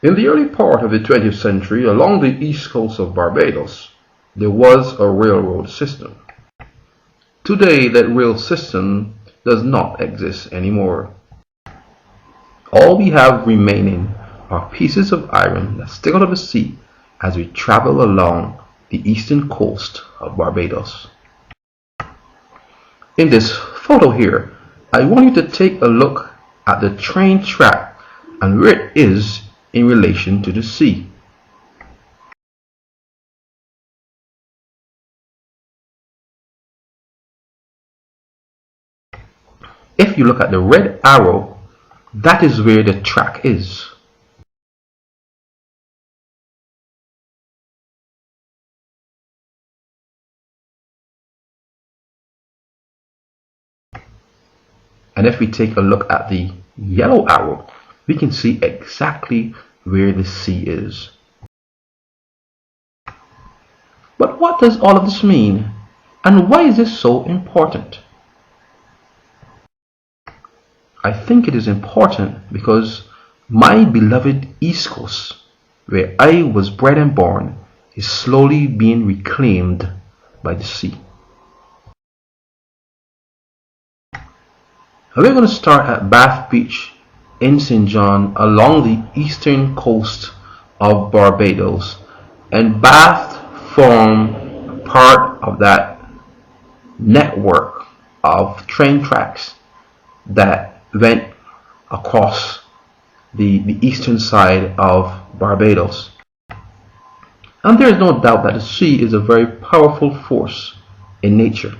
In the early part of the 20th century, along the east coast of Barbados, there was a railroad system. Today, that rail system does not exist anymore. All we have remaining are pieces of iron that stick out of the sea as we travel along the eastern coast of Barbados. In this photo here, I want you to take a look at the train track and where it is in relation to the sea. If you look at the red arrow, that is where the track is. And if we take a look at the yellow arrow, we can see exactly where the sea is. But what does all of this mean? And why is this so important? I think it is important because my beloved East Coast, where I was bred and born, is slowly being reclaimed by the sea. We're going to start at Bath Beach in St. John along the eastern coast of Barbados, and Bath formed part of that network of train tracks that went across the eastern side of Barbados. And there is no doubt that the sea is a very powerful force in nature.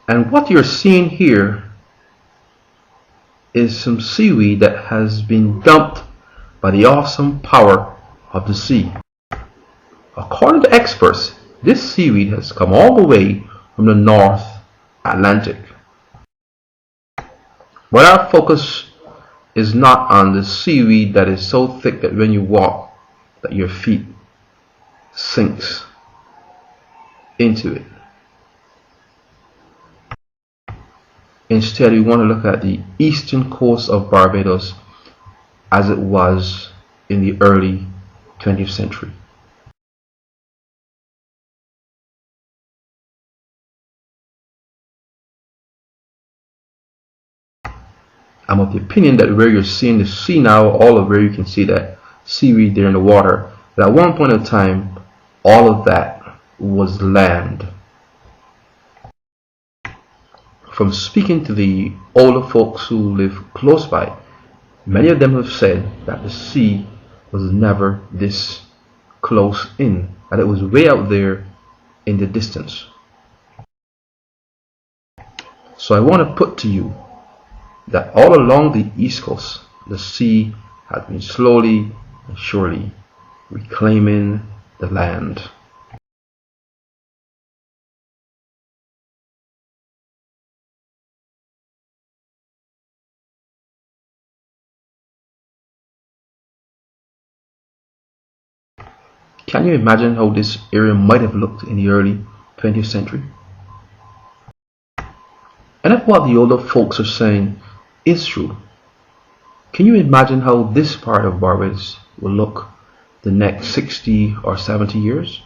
And what you're seeing here is some seaweed that has been dumped by the awesome power of the sea. According to experts, this seaweed has come all the way from the North Atlantic. But our focus is not on the seaweed that is so thick that when you walk, that your feet sinks into it. Instead, we want to look at the eastern coast of Barbados as it was in the early 20th century. I'm of the opinion that where you're seeing the sea now, all of where you can see that seaweed there in the water, that at one point in time, all of that was land. From speaking to the older folks who live close by, many of them have said that the sea was never this close in, that it was way out there in the distance. So I want to put to you that all along the east coast, the sea has been slowly and surely reclaiming the land. Can you imagine how this area might have looked in the early 20th century? And if what the older folks are saying is true, can you imagine how this part of Barbados will look the next 60 or 70 years?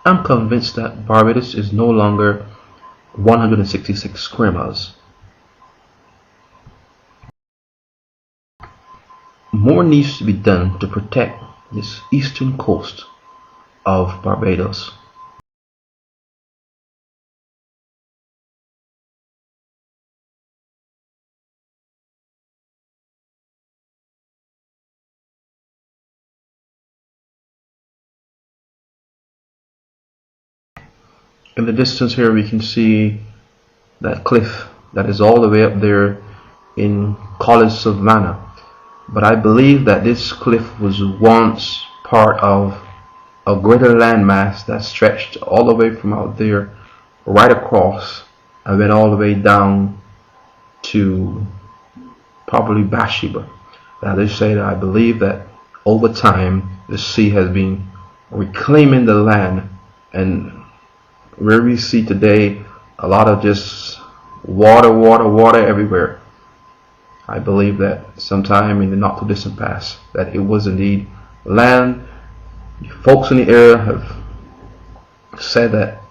I'm convinced that Barbados is no longer 166 square miles. More needs to be done to protect this eastern coast of Barbados. In the distance here we can see that cliff that is all the way up there in College Savannah. But I believe that this cliff was once part of a greater landmass that stretched all the way from out there right across and went all the way down to probably Bathsheba. Now they say that I believe that over time the sea has been reclaiming the land, and where we see today a lot of just water everywhere. I believe that sometime in the not too distant past that it was indeed land. Folks in the area have said that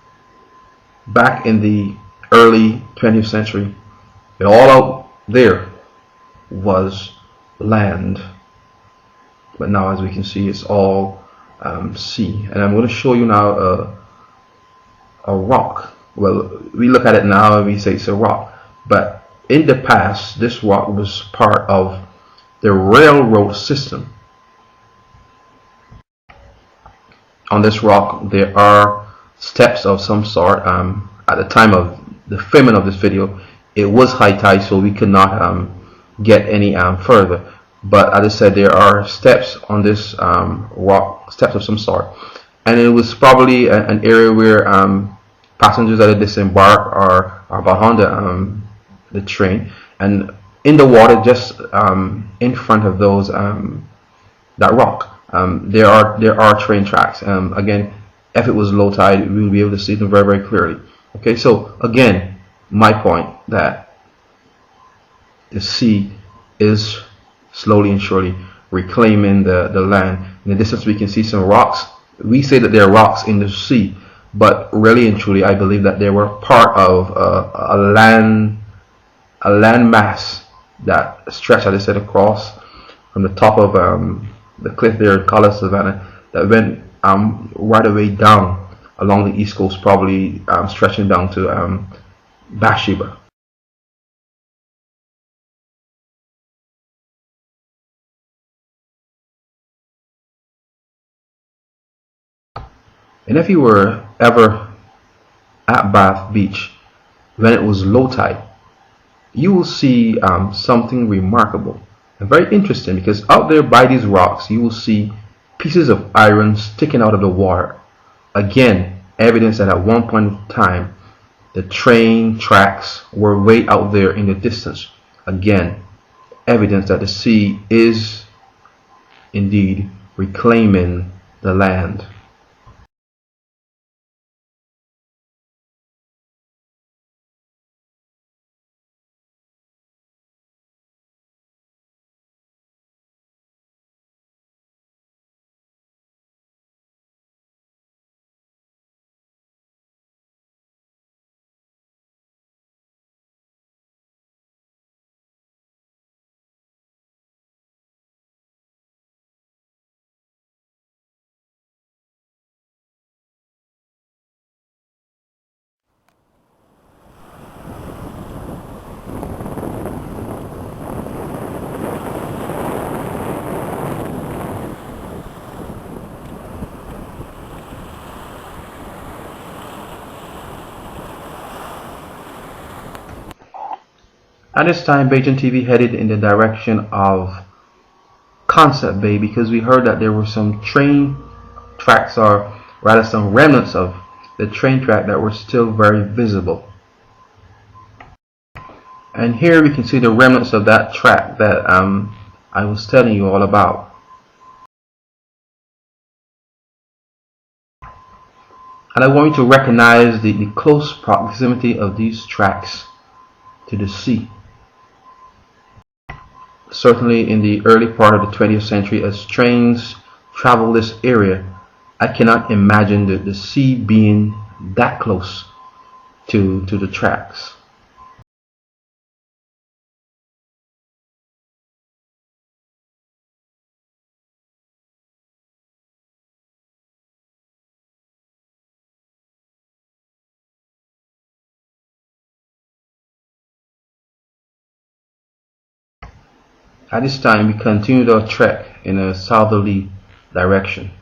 back in the early 20th century, all out there was land, but now as we can see it's all sea. And I'm going to show you now a rock. Well, we look at it now and we say it's a rock, but in the past this rock was part of the railroad system. On this rock there are steps of some sort. At the time of the filming of this video it was high tide, so we could not get any further, but as I said, there are steps on this rock, steps of some sort, and it was probably an area where passengers that had disembarked are behind the train, and in the water just in front of those that rock there are train tracks. Again, if it was low tide we will be able to see them very, very clearly. Okay, so again, my point that the sea is slowly and surely reclaiming the land. In the distance we can see some rocks. We say that there are rocks in the sea, but really and truly I believe that they were part of a land mass that stretched, as I said, across from the top of the cliff there in Collis Savannah, that went right away down along the east coast, probably stretching down to Bathsheba. And if you were ever at Bath Beach when it was low tide, you will see something remarkable and very interesting, because out there by these rocks you will see pieces of iron sticking out of the water. Again, evidence that at one point in time the train tracks were way out there in the distance. Again, evidence that the sea is indeed reclaiming the land. At this time, Bajan TV headed in the direction of Concept Bay, because we heard that there were some train tracks, or rather some remnants of the train track, that were still very visible. And here we can see the remnants of that track that I was telling you all about. And I want you to recognize the close proximity of these tracks to the sea. Certainly in the early part of the 20th century, as trains travel this area, I cannot imagine the sea being that close to the tracks. At this time, we continued our trek in a southerly direction.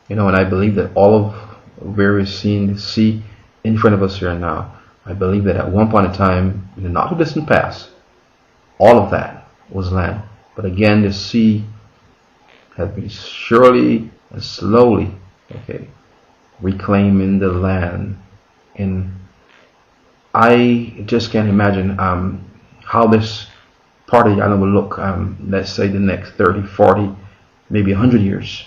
And I believe that all of where we're seeing the sea in front of us here now, I believe that at one point in time, in the not too distant past, all of that was land. But again, the sea has been surely and slowly Okay, reclaiming the land. And I just can't imagine how this part of the island will look, let's say the next 30, 40, maybe 100 years.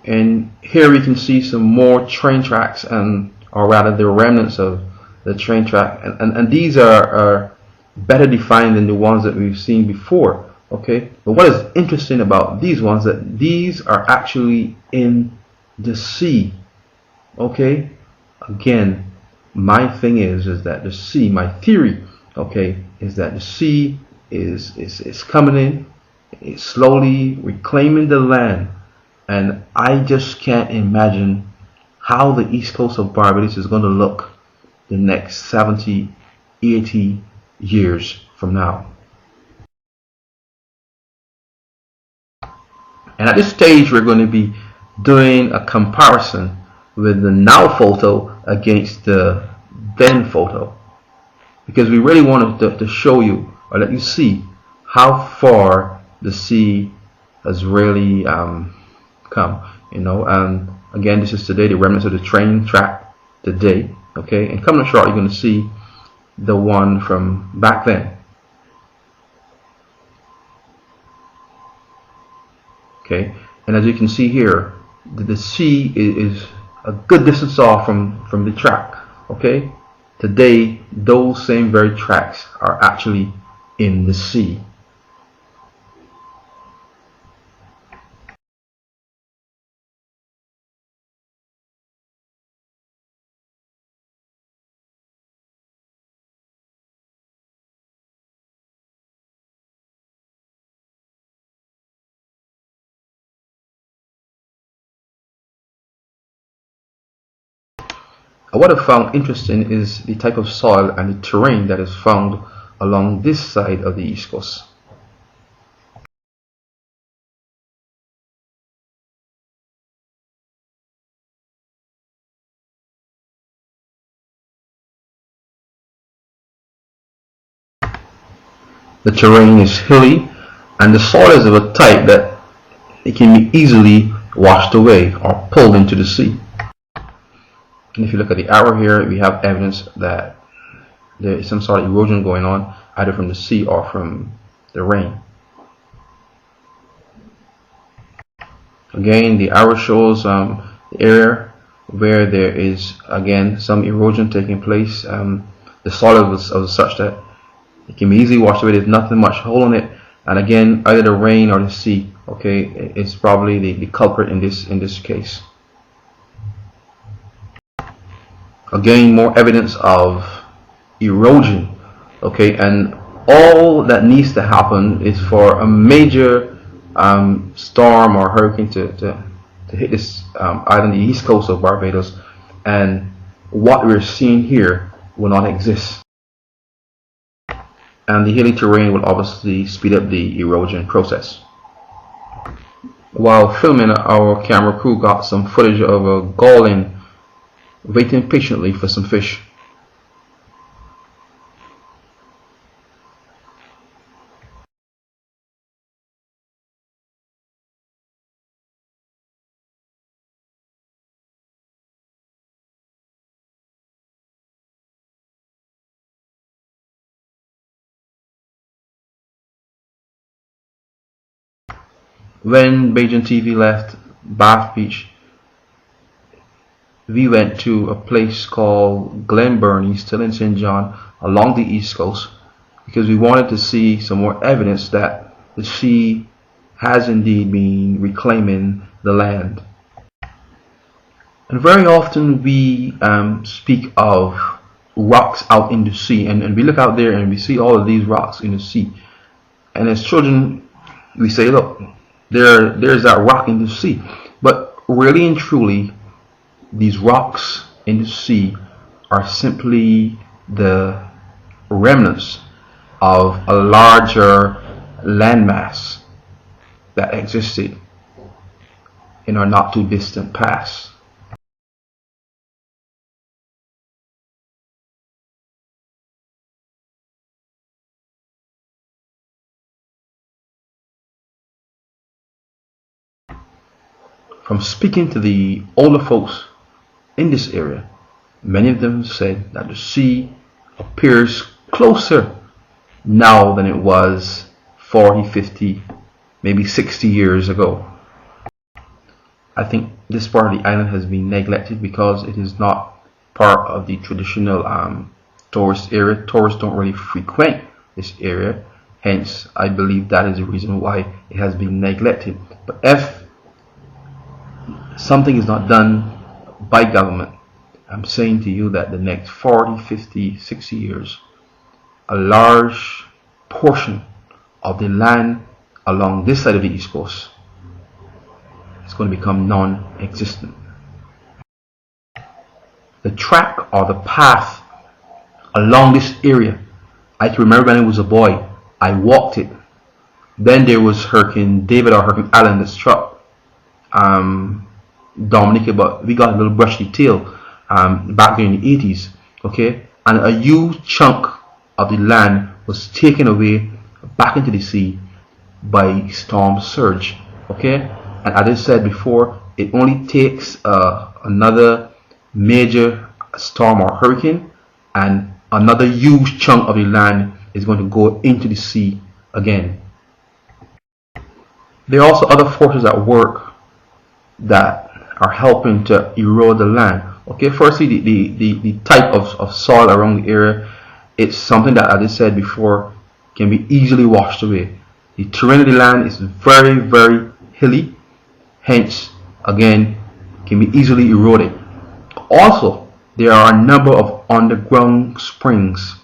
And here we can see some more train tracks, or rather the remnants of the train track, and these are better defined than the ones that we've seen before. Okay, but what is interesting about these ones, that these are actually in the sea. Okay, again, my thing is that the sea, my theory, okay, is that the sea is coming in, it's slowly reclaiming the land. And I just can't imagine how the east coast of Barbados is going to look the next 70, 80 years from now. And at this stage, we're going to be doing a comparison with the now photo against the then photo, because we really wanted to show you, or let you see, how far the sea has really come, and again, this is today, the remnants of the train track today. Okay, and coming up short, you're going to see the one from back then. Okay, and as you can see here, the sea is a good distance off from the track. Okay, today those same very tracks are actually in the sea. What I found interesting is the type of soil and the terrain that is found along this side of the East Coast. The terrain is hilly, and the soil is of a type that it can be easily washed away or pulled into the sea. And if you look at the arrow here, we have evidence that there is some sort of erosion going on, either from the sea or from the rain. Again, the arrow shows the area where there is, again, some erosion taking place. The soil was such that it can be easily washed away. There's nothing much hole in it, and again, either the rain or the sea, okay, it's probably the culprit in this case. Again, more evidence of erosion. Okay, and all that needs to happen is for a major storm or hurricane to hit this island, the east coast of Barbados, and what we're seeing here will not exist. And the hilly terrain will obviously speed up the erosion process. While filming, our camera crew got some footage of a gull waiting patiently for some fish. When Bajan TV left Bath Beach, we went to a place called Glen Burnie, still in St. John, along the east coast, because we wanted to see some more evidence that the sea has indeed been reclaiming the land. And very often we speak of rocks out in the sea, and we look out there and we see all of these rocks in the sea, and as children we say, look, there's that rock in the sea. But really and truly, these rocks in the sea are simply the remnants of a larger landmass that existed in our not too distant past. From speaking to the older folks in this area, many of them said that the sea appears closer now than it was 40, 50, maybe 60 years ago. I think this part of the island has been neglected because it is not part of the traditional tourist area. Tourists don't really frequent this area, hence I believe that is the reason why it has been neglected. But if something is not done by government, I'm saying to you that the next 40, 50, 60 years, a large portion of the land along this side of the East Coast is going to become non-existent. The track or the path along this area, I can remember when I was a boy, I walked it. Then there was Hurricane David or Hurricane Allen that struck Dominica, but we got a little brushy tail back there in the 80s, okay, and a huge chunk of the land was taken away back into the sea by storm surge, okay. And as I said before, it only takes another major storm or hurricane and another huge chunk of the land is going to go into the sea again. There are also other forces at work that are helping to erode the land. Okay, firstly, the type of soil around the area, it's something that, as I said before, can be easily washed away. The terrain of the land is very, very hilly, hence, again, can be easily eroded. Also, there are a number of underground springs,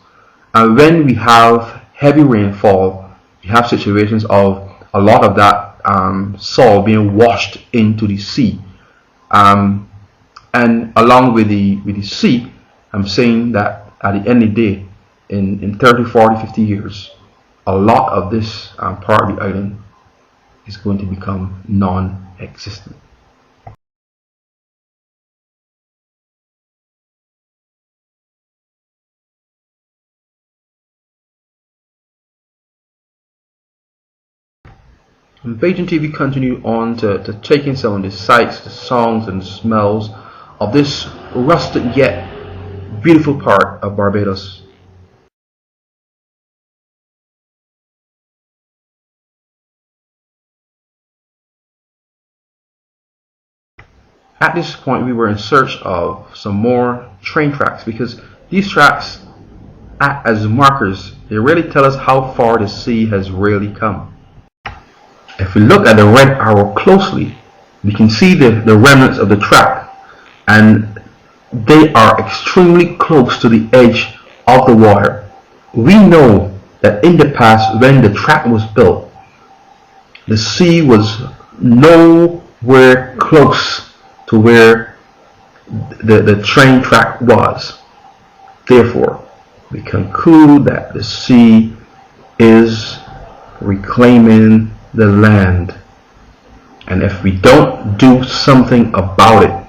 and when we have heavy rainfall, we have situations of a lot of that soil being washed into the sea. And along with the sea, I'm saying that at the end of the day, in 30, 40, 50 years, a lot of this part of the island is going to become non-existent. And Bajan TV continue on to take in some of the sights, the sounds and smells of this rusted yet beautiful part of Barbados. At this point we were in search of some more train tracks because these tracks act as markers. They really tell us how far the sea has really come. If we look at the red arrow closely, we can see the remnants of the track, and they are extremely close to the edge of the water. We know that in the past, when the track was built, the sea was nowhere close to where the train track was. Therefore, we conclude that the sea is reclaiming the land, and if we don't do something about it,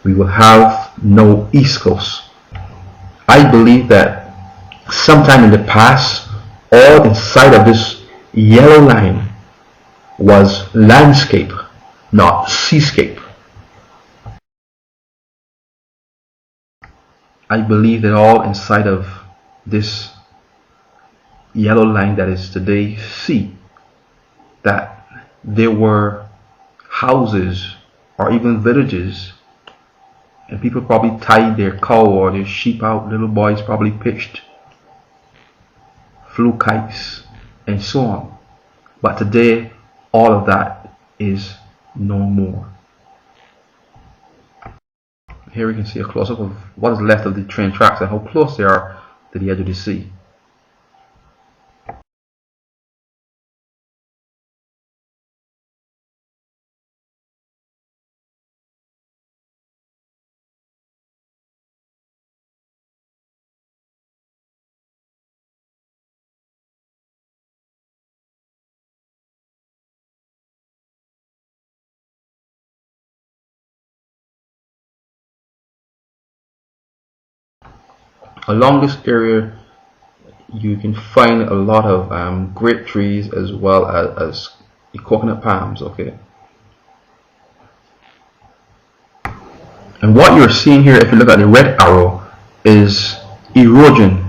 we will have no East Coast. I believe that sometime in the past, all inside of this yellow line was landscape, not seascape. I believe that all inside of this yellow line that is today sea, that there were houses or even villages, and people probably tied their cow or their sheep out. Little boys probably pitched, flew kites, and so on. But today, all of that is no more. Here we can see a close-up of what is left of the train tracks and how close they are to the edge of the sea. Along this area you can find a lot of grape trees as well as coconut palms. Okay, and what you're seeing here, if you look at the red arrow, is erosion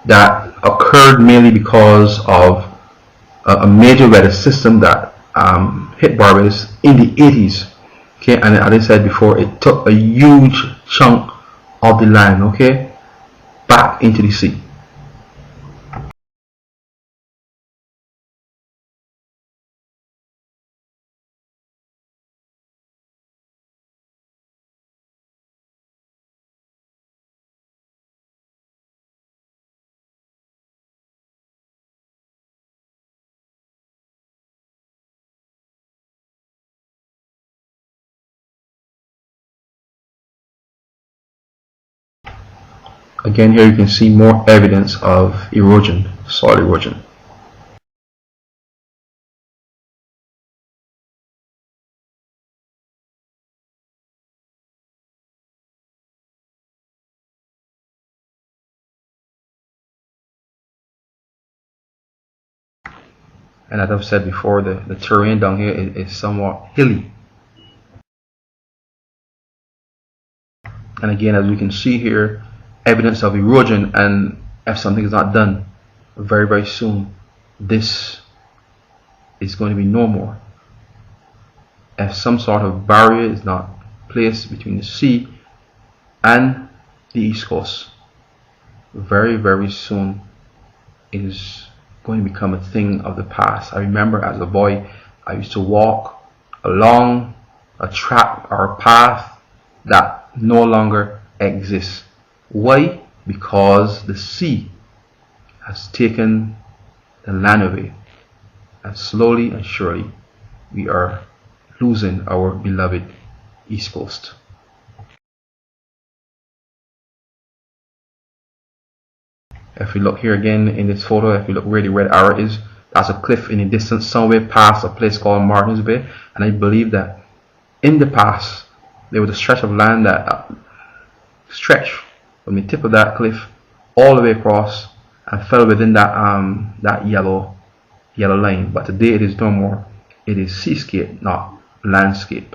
that occurred mainly because of a major weather system that hit Barbados in the 80s. Okay, and as I said before, it took a huge chunk of the land, okay, back into the sea. Again, here you can see more evidence of erosion, soil erosion. And as I've said before, the terrain down here is somewhat hilly. And again, as we can see here, evidence of erosion, and if something is not done very soon, this is going to be no more. If some sort of barrier is not placed between the sea and the east coast, very soon it is going to become a thing of the past. I remember as a boy, I used to walk along a track or a path that no longer exists. Why? Because the sea has taken the land away, and slowly and surely we are losing our beloved East Coast. If we look here again in this photo, if you look where the red arrow is, that's a cliff in the distance somewhere past a place called Martin's Bay. And I believe that in the past there was a stretch of land that stretched from the tip of that cliff all the way across and fell within that that yellow line. But today it is no more. It is seascape, not landscape.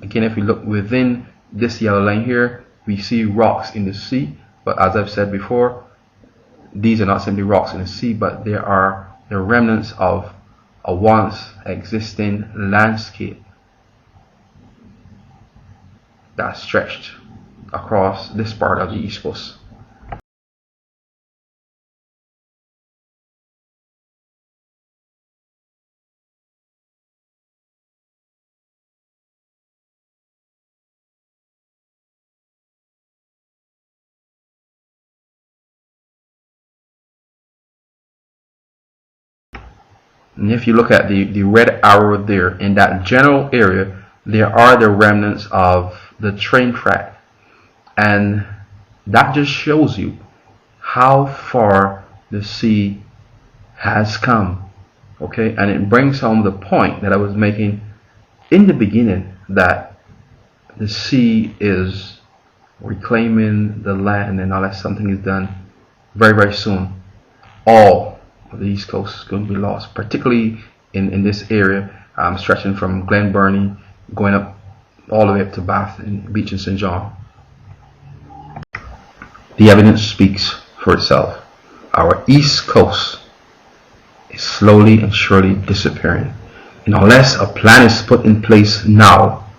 Again, if we look within this yellow line here, we see rocks in the sea, but as I've said before, these are not simply rocks in the sea, but they are the remnants of a once existing landscape that stretched across this part of the East Coast. And if you look at the red arrow there, in that general area, there are the remnants of the train track. And that just shows you how far the sea has come. Okay, and it brings home the point that I was making in the beginning, that the sea is reclaiming the land, and unless something is done very soon, all of the East Coast is going to be lost, particularly in this area, stretching from Glen Burnie going up all the way up to Bath and Beach and St. John. The evidence speaks for itself. Our East Coast is slowly and surely disappearing, and unless a plan is put in place now,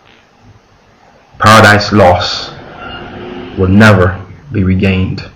Paradise Lost will never be regained.